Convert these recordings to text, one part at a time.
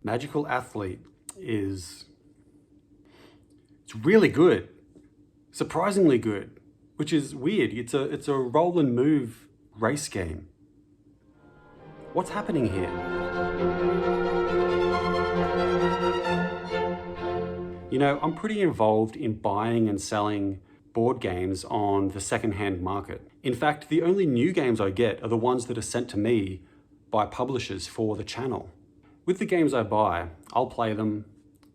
Magical Athlete it's really good, surprisingly good, which is weird. It's a roll and move race game. What's happening here? You know, I'm pretty involved in buying and selling board games on the secondhand market. In fact, the only new games I get are the ones that are sent to me by publishers for the channel. With the games I buy, I'll play them,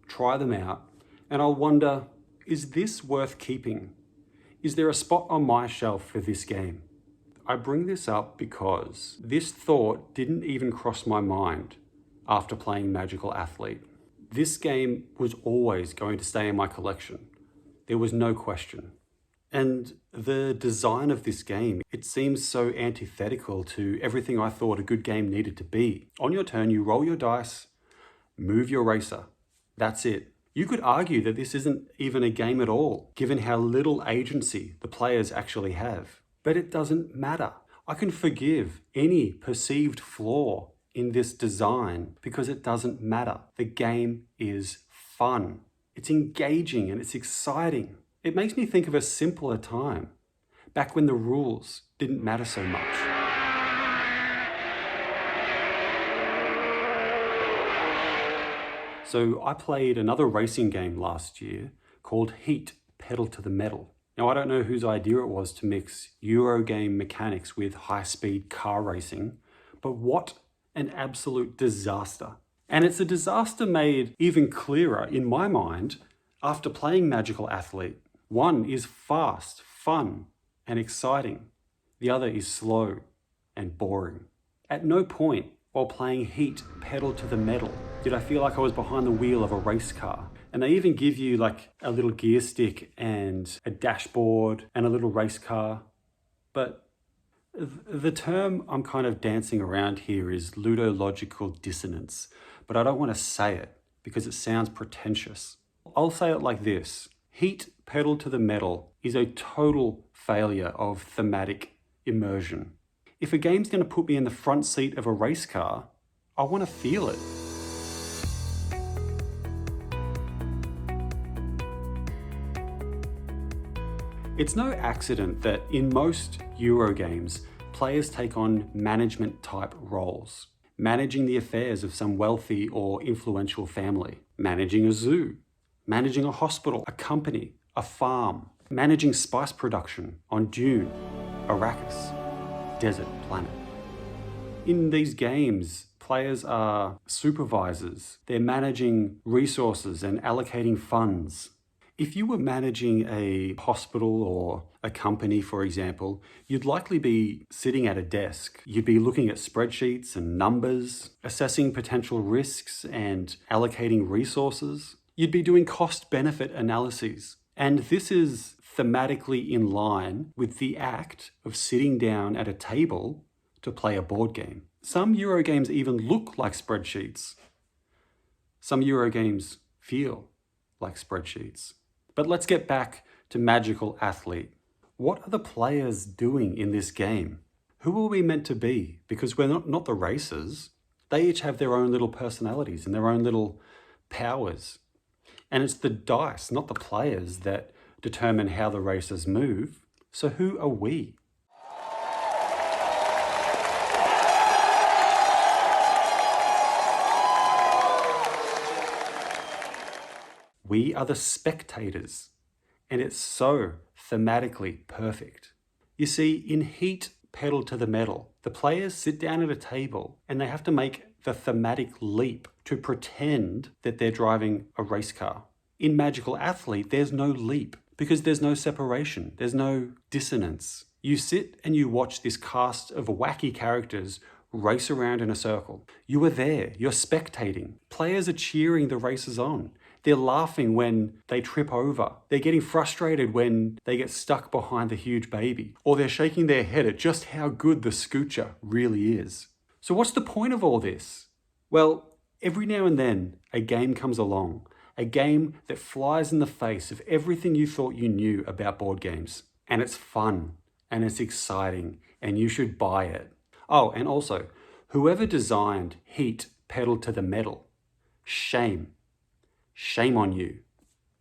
try them out, and I'll wonder, is this worth keeping? Is there a spot on my shelf for this game? I bring this up because this thought didn't even cross my mind after playing Magical Athlete. This game was always going to stay in my collection. There was no question. And the design of this game, it seems so antithetical to everything I thought a good game needed to be. On your turn, you roll your dice, move your racer. That's it. You could argue that this isn't even a game at all, given how little agency the players actually have. But it doesn't matter. I can forgive any perceived flaw in this design because it doesn't matter. The game is fun. It's engaging and it's exciting. It makes me think of a simpler time, back when the rules didn't matter so much. So I played another racing game last year called Heat, Pedal to the Metal. Now, I don't know whose idea it was to mix Eurogame mechanics with high-speed car racing, but what an absolute disaster. And it's a disaster made even clearer in my mind after playing Magical Athlete. One is fast, fun, and exciting. The other is slow and boring. At no point while playing Heat, Pedal to the Metal did I feel like I was behind the wheel of a race car. And they even give you like a little gear stick and a dashboard and a little race car. But the term I'm kind of dancing around here is ludological dissonance, but I don't want to say it because it sounds pretentious. I'll say it like this. Heat, Pedal to the Metal is a total failure of thematic immersion. If a game's going to put me in the front seat of a race car, I want to feel it. It's no accident that in most Eurogames, players take on management-type roles, managing the affairs of some wealthy or influential family, managing a zoo, managing a hospital, a company, a farm, managing spice production on Dune, Arrakis, desert planet. In these games, players are supervisors. They're managing resources and allocating funds. If you were managing a hospital or a company, for example, you'd likely be sitting at a desk. You'd be looking at spreadsheets and numbers, assessing potential risks and allocating resources. You'd be doing cost-benefit analyses. And this is thematically in line with the act of sitting down at a table to play a board game. Some Eurogames even look like spreadsheets. Some Eurogames feel like spreadsheets. But let's get back to Magical Athlete. What are the players doing in this game? Who are we meant to be? Because we're not the racers. They each have their own little personalities and their own little powers. And it's the dice, not the players, that determine how the racers move. So who are we? We are the spectators, and it's so thematically perfect. You see, in Heat, Pedal to the Metal, the players sit down at a table and they have to make the thematic leap to pretend that they're driving a race car. In Magical Athlete, there's no leap because there's no separation, there's no dissonance. You sit and you watch this cast of wacky characters race around in a circle. You are there, you're spectating. Players are cheering the racers on. They're laughing when they trip over. They're getting frustrated when they get stuck behind the huge baby. Or they're shaking their head at just how good the scoocher really is. So what's the point of all this? Well, every now and then, a game comes along. A game that flies in the face of everything you thought you knew about board games. And it's fun, and it's exciting, and you should buy it. Oh, and also, whoever designed Heat, Pedal to the Metal, Shame. Shame on you.